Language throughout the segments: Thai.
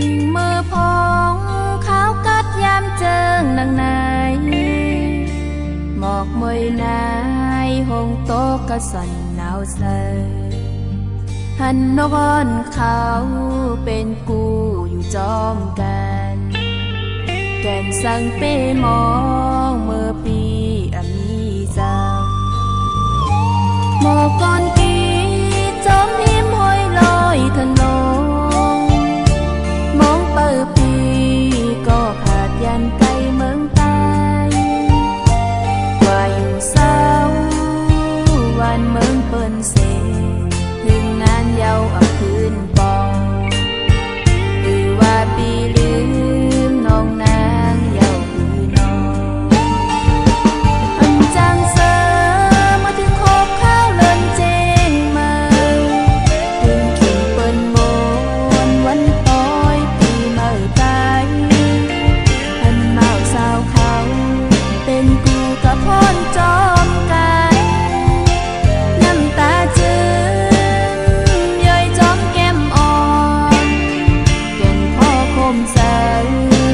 ขิงมือพองขาวกัดยามเจิงนางนายหมอกมวยนายหงโตกะสันหนาวเสยหันนกอ่อนเขาเป็นกูอยู่จอมกันแก่นสังเป้มองเมื่อปีอมีจังหมอกก่อนกีจอมหิมห้อยลอยถนนมองเปิดปีก็ผาดยันไกลเมืองใต้ว่าอยู่เศร้าวันเมืองเปิ้นเสถึงงานเยาเอาคืนปองหรือว่าปีลืมน้องนางเยาคือน้องอันจางเสอมาถึงขอบข้าวเลินเจงมาถึงขิงเปิ้นโมนวันปอยปีเมื่อตายอันเมาสาวเขาเป็นกูกับพ้นจอมกันน้ำตาจืดย่อยจอมแก้มอ่อนแก่นพ่อคมใส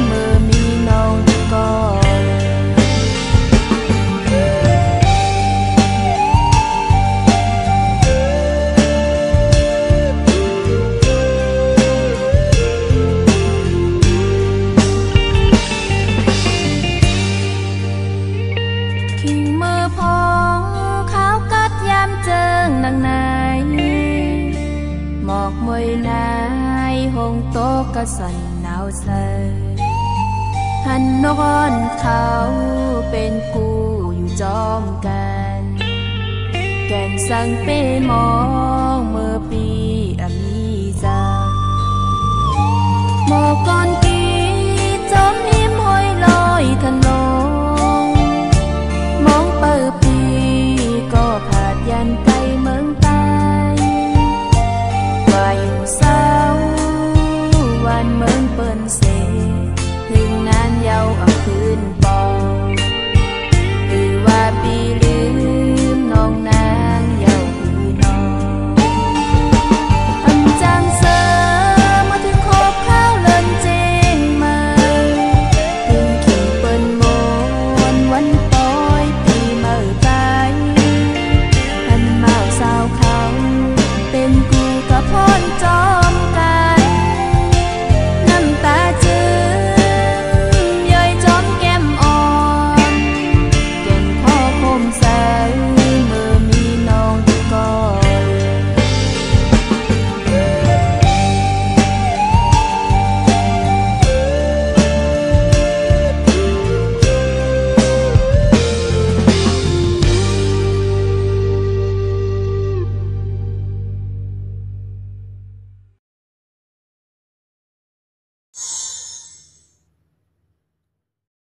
เมื่อมีน้องก่อนขิงมือพองขาวกัดยามเจิงนางนายหมอกมวยนายหงโตกะสันหนาวเสยหันนกอ่อนเขาเป็นกูอยู่จอมกันแก่นสังเป้มองเมื่อปี